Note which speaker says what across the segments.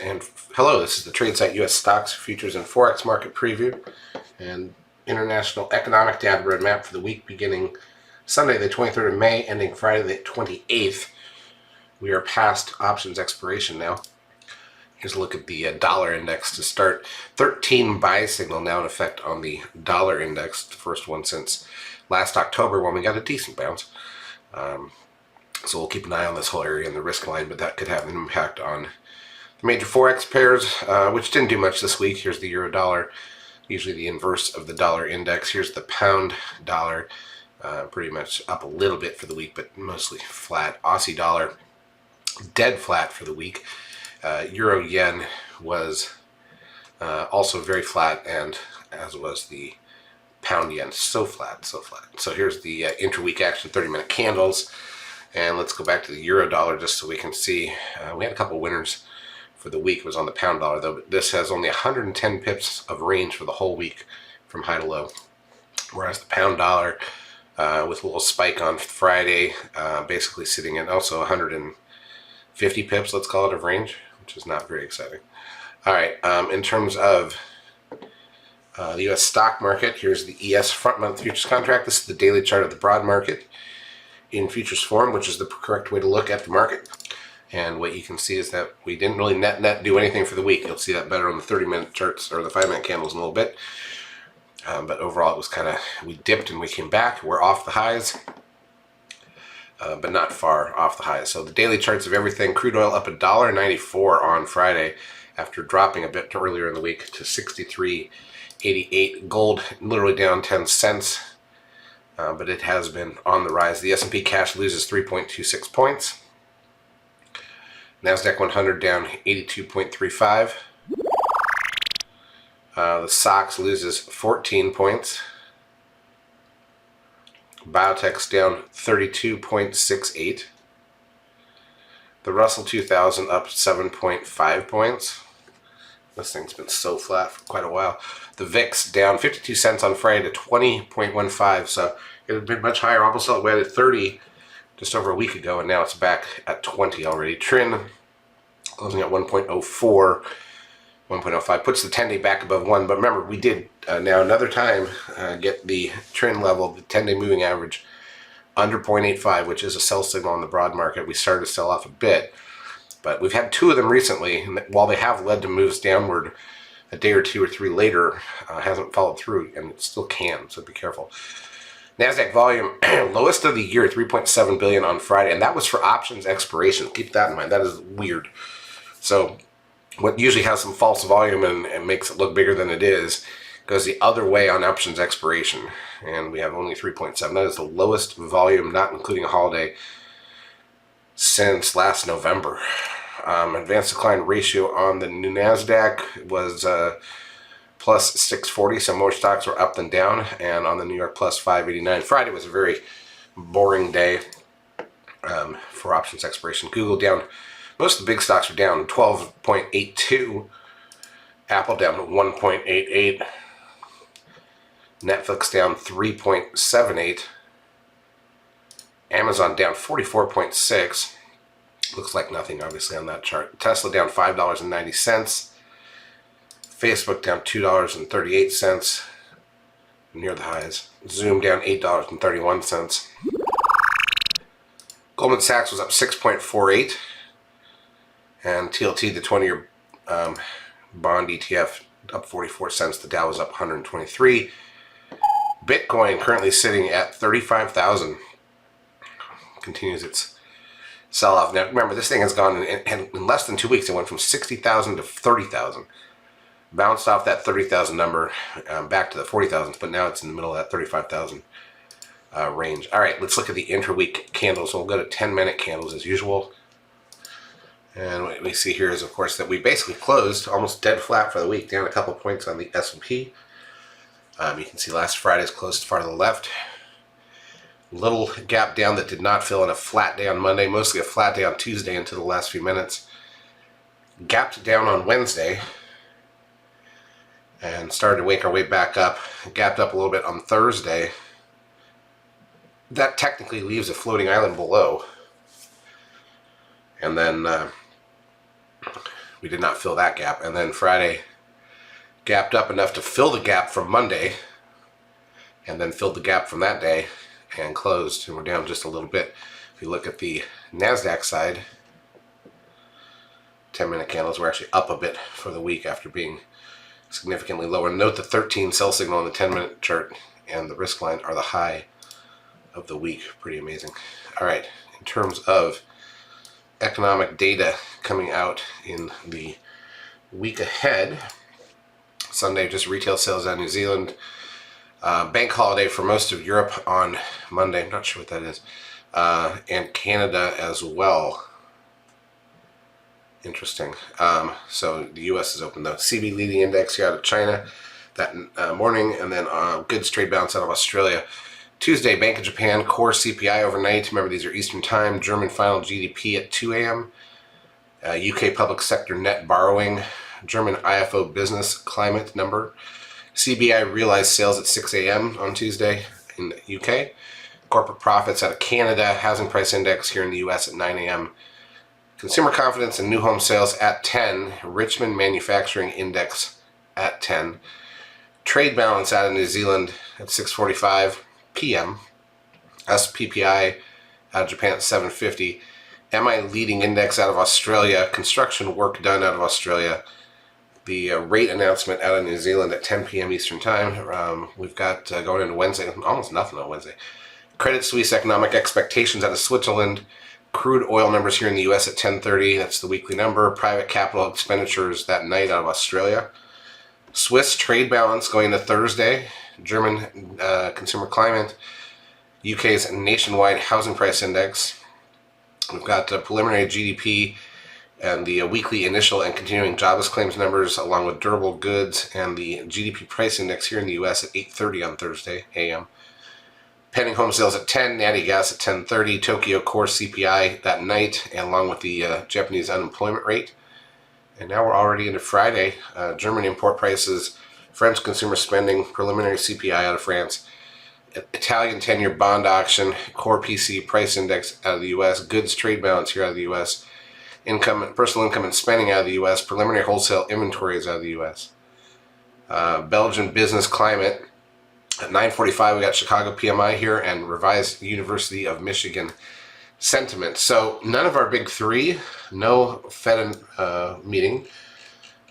Speaker 1: And hello, this is the trade site US Stocks, Futures, and Forex Market Preview and International Economic Data Roadmap for the week beginning Sunday the 23rd of May, ending Friday the 28th. We are past options expiration now. Here's a look at the dollar index to start. 13 buy signal now in effect on the dollar index, the first one since last October when we got a decent bounce. So we'll keep an eye on this whole area in the risk line, but that could have an impact on the major Forex pairs, which didn't do much this week. Here's the euro dollar, usually the inverse of the dollar index. Here's the pound dollar, pretty much up a little bit for the week, but mostly flat. Aussie dollar, dead flat for the week. Euro yen was also very flat, and as was the pound yen, so flat, so flat. So here's the interweek action 30-minute candles. And let's go back to the euro dollar just so we can see. We had a couple winners for the week. It was on the pound dollar though, but this has only 110 pips of range for the whole week from high to low. Whereas the pound dollar, with a little spike on Friday, basically sitting at also 150 pips, let's call it, of range, which is not very exciting. All right, in terms of the U.S. stock market, here's the ES front month futures contract. This is the daily chart of the broad market in futures form, which is the correct way to look at the market. And what you can see is that we didn't really net do anything for the week. You'll see that better on the 30-minute charts or the 5-minute candles in a little bit. But overall, it was kind of, we dipped and we came back. We're off the highs, but not far off the highs. So the daily charts of everything: crude oil up $1.94 on Friday after dropping a bit earlier in the week to 63.88. Gold literally down 10 cents. But it has been on the rise. The S&P cash loses 3.26 points. NASDAQ 100 down 82.35. The SOX loses 14 points. Biotech's down 32.68. The Russell 2000 up 7.5 points. This thing's been so flat for quite a while. The VIX down 52 cents on Friday to 20.15, so it had been much higher. Almost all the way to 30 just over a week ago, and now it's back at 20 already. TRIN closing at 1.04, 1.05, puts the 10-day back above 1. But remember, we did now another time get the TRIN level, the 10-day moving average, under 0.85, which is a sell signal on the broad market. We started to sell off a bit. But we've had two of them recently, and while they have led to moves downward a day or two or three later, hasn't followed through, and it still can, so be careful. NASDAQ volume, lowest of the year, 3.7 billion on Friday, and that was for options expiration. Keep that in mind. That is weird. So what usually has some false volume and makes it look bigger than it is goes the other way on options expiration, and we have only 3.7. That is the lowest volume, not including a holiday, since last November. Advanced decline ratio on the new NASDAQ was plus 640, so more stocks were up than down, and on the New York plus 589. Friday was a very boring day for options expiration. Google down, most of the big stocks were down 12.82, Apple down 1.88, Netflix down 3.78, Amazon down 44.6. Looks like nothing, obviously, on that chart. Tesla down $5.90. Facebook down $2.38, near the highs. Zoom down $8.31. Goldman Sachs was up 6.48. And TLT, the 20-year bond ETF, up 44 cents. The Dow was up 123. Bitcoin currently sitting at 35,000. Continues its sell-off. Now, remember, this thing has gone in less than 2 weeks. It went from 60,000 to 30,000. Bounced off that 30,000 number back to the 40,000s, but now it's in the middle of that 35,000 range. All right, let's look at the interweek candles. So we'll go to 10-minute candles as usual. And what we see here is, of course, that we basically closed almost dead flat for the week, down a couple points on the S&P. You can see last Friday's closed far to the left. Little gap down that did not fill in. A flat day on Monday, mostly a flat day on Tuesday into the last few minutes. Gapped down on Wednesday and started to wake our way back up. Gapped up a little bit on Thursday. That technically leaves a floating island below. And then We did not fill that gap. And then Friday gapped up enough to fill the gap from Monday, and then filled the gap from that day and closed, and we're down just a little bit. If you look at the NASDAQ side, 10-minute candles were actually up a bit for the week after being significantly lower. Note the 13 sell signal on the 10-minute chart and the risk line are the high of the week. Pretty amazing. All right, in terms of economic data coming out in the week ahead, Sunday, just retail sales out of New Zealand. Bank holiday for most of Europe on Monday. I'm not sure what that is. And Canada as well. Interesting. So the U.S. is open though. CB leading index here out of China that morning, and then goods trade balance out of Australia. Tuesday, Bank of Japan core CPI overnight. Remember, these are Eastern Time. German final GDP at 2 a.m. UK public sector net borrowing. German IFO business climate number. CBI realized sales at 6 a.m. on Tuesday in the UK. Corporate profits out of Canada. Housing price index here in the U.S. at 9 a.m. Consumer confidence and new home sales at 10. Richmond manufacturing index at 10. Trade balance out of New Zealand at 6:45 p.m. SPPI out of Japan at 7:50. MI leading index out of Australia. Construction work done out of Australia. The rate announcement out of New Zealand at 10 p.m. Eastern Time. We've got going into Wednesday, almost nothing on Wednesday. Credit Suisse economic expectations out of Switzerland. Crude oil numbers here in the U.S. at 10:30. That's the weekly number. Private capital expenditures that night out of Australia. Swiss trade balance going into Thursday. German consumer climate. UK's nationwide housing price index. We've got preliminary GDP and the weekly initial and continuing jobless claims numbers, along with durable goods and the GDP price index here in the U.S. at 8:30 on Thursday a.m. Pending home sales at 10, natty gas at 10:30, Tokyo core CPI that night, and along with the Japanese unemployment rate. And now we're already into Friday. German import prices, French consumer spending, preliminary CPI out of France, Italian 10-year bond auction, core PC price index out of the U.S., goods trade balance here out of the U.S., personal income and spending out of the U.S., preliminary wholesale inventories out of the U.S. Belgian business climate. At 9:45, we got Chicago PMI here and revised University of Michigan sentiment. So none of our big three, no Fed meeting.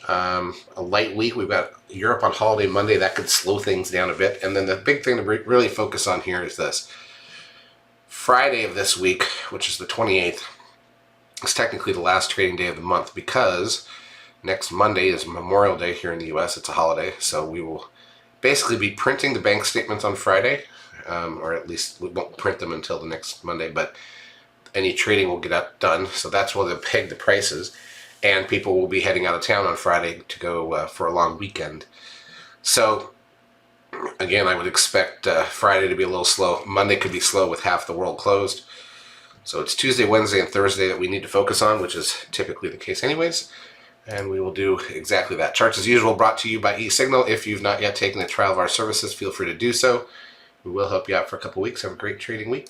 Speaker 1: A light week. We've got Europe on holiday Monday. That could slow things down a bit. And then the big thing to really focus on here is this. Friday of this week, which is the 28th, is technically the last trading day of the month because next Monday is Memorial Day here in the U.S. It's a holiday, so we will basically be printing the bank statements on Friday, or at least we won't print them until the next Monday, but any trading will get done. So that's where they'll peg the prices, and people will be heading out of town on Friday to go for a long weekend. So again, I would expect Friday to be a little slow. Monday could be slow with half the world closed. So it's Tuesday, Wednesday, and Thursday that we need to focus on, which is typically the case anyways. And we will do exactly that. Charts as usual brought to you by eSignal. If you've not yet taken a trial of our services, feel free to do so. We will help you out for a couple weeks. Have a great trading week.